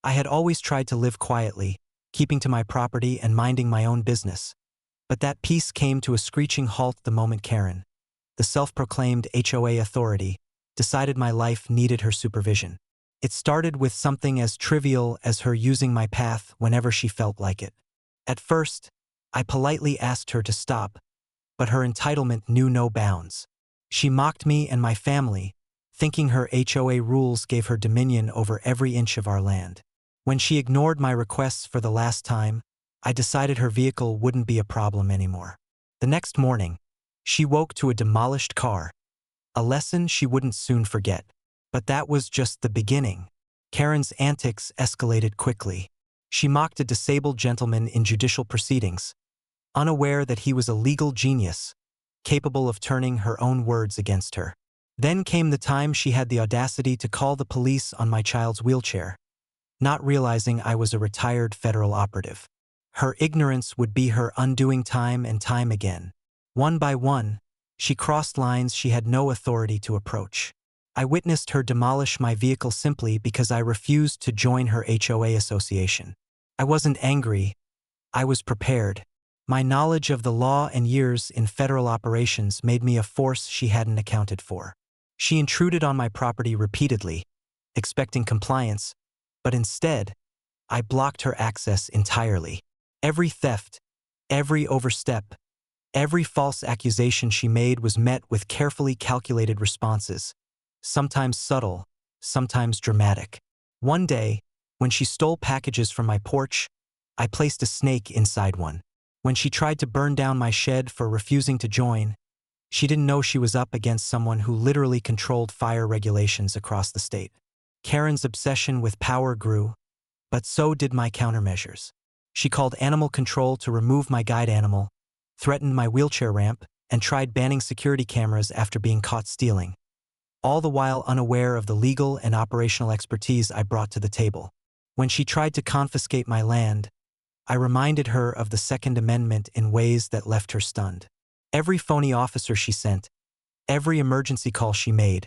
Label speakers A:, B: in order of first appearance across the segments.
A: I had always tried to live quietly, keeping to my property and minding my own business. But that peace came to a screeching halt the moment Karen, the self-proclaimed HOA authority, decided my life needed her supervision. It started with something as trivial as her using my path whenever she felt like it. At first, I politely asked her to stop, but her entitlement knew no bounds. She mocked me and my family, thinking her HOA rules gave her dominion over every inch of our land. When she ignored my requests for the last time, I decided her vehicle wouldn't be a problem anymore. The next morning, she woke to a demolished car, a lesson she wouldn't soon forget. But that was just the beginning. Karen's antics escalated quickly. She mocked a disabled gentleman in judicial proceedings, unaware that he was a legal genius, capable of turning her own words against her. Then came the time she had the audacity to call the police on my child's wheelchair, not realizing I was a retired federal operative. Her ignorance would be her undoing time and time again. One by one, she crossed lines she had no authority to approach. I witnessed her demolish my vehicle simply because I refused to join her HOA association. I wasn't angry. I was prepared. My knowledge of the law and years in federal operations made me a force she hadn't accounted for. She intruded on my property repeatedly, expecting compliance, but instead, I blocked her access entirely. Every theft, every overstep, every false accusation she made was met with carefully calculated responses, sometimes subtle, sometimes dramatic. One day, when she stole packages from my porch, I placed a snake inside one. When she tried to burn down my shed for refusing to join, she didn't know she was up against someone who literally controlled fire regulations across the state. Karen's obsession with power grew, but so did my countermeasures. She called animal control to remove my guide animal, threatened my wheelchair ramp, and tried banning security cameras after being caught stealing, all the while unaware of the legal and operational expertise I brought to the table. When she tried to confiscate my land, I reminded her of the Second Amendment in ways that left her stunned. Every phony officer she sent, every emergency call she made,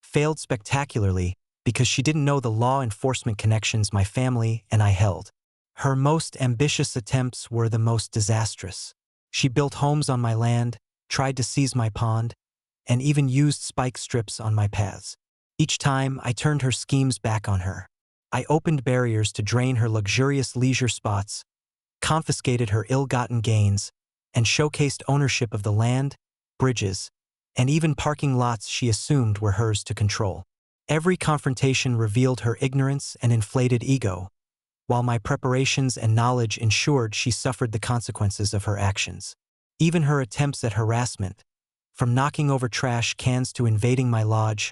A: failed spectacularly because she didn't know the law enforcement connections my family and I held. Her most ambitious attempts were the most disastrous. She built homes on my land, tried to seize my pond, and even used spike strips on my paths. Each time, I turned her schemes back on her. I opened barriers to drain her luxurious leisure spots, confiscated her ill-gotten gains, and showcased ownership of the land, bridges, and even parking lots she assumed were hers to control. Every confrontation revealed her ignorance and inflated ego, while my preparations and knowledge ensured she suffered the consequences of her actions. Even her attempts at harassment, from knocking over trash cans to invading my lodge,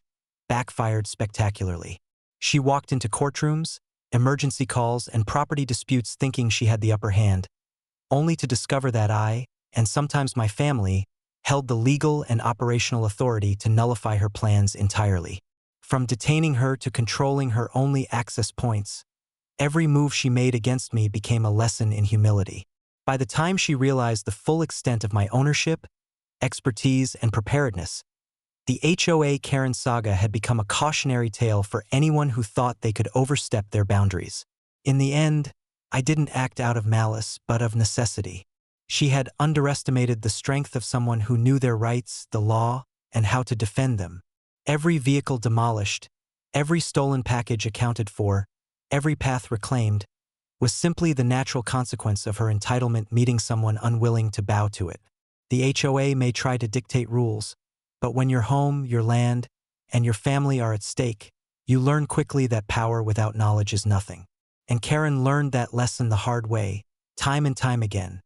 A: backfired spectacularly. She walked into courtrooms, emergency calls, and property disputes thinking she had the upper hand, only to discover that I, and sometimes my family, held the legal and operational authority to nullify her plans entirely. From detaining her to controlling her only access points, every move she made against me became a lesson in humility. By the time she realized the full extent of my ownership, expertise, and preparedness, the HOA Karen saga had become a cautionary tale for anyone who thought they could overstep their boundaries. In the end, I didn't act out of malice, but of necessity. She had underestimated the strength of someone who knew their rights, the law, and how to defend them. Every vehicle demolished, every stolen package accounted for, every path reclaimed, was simply the natural consequence of her entitlement meeting someone unwilling to bow to it. The HOA may try to dictate rules, but when your home, your land, and your family are at stake, you learn quickly that power without knowledge is nothing. And Karen learned that lesson the hard way, time and time again.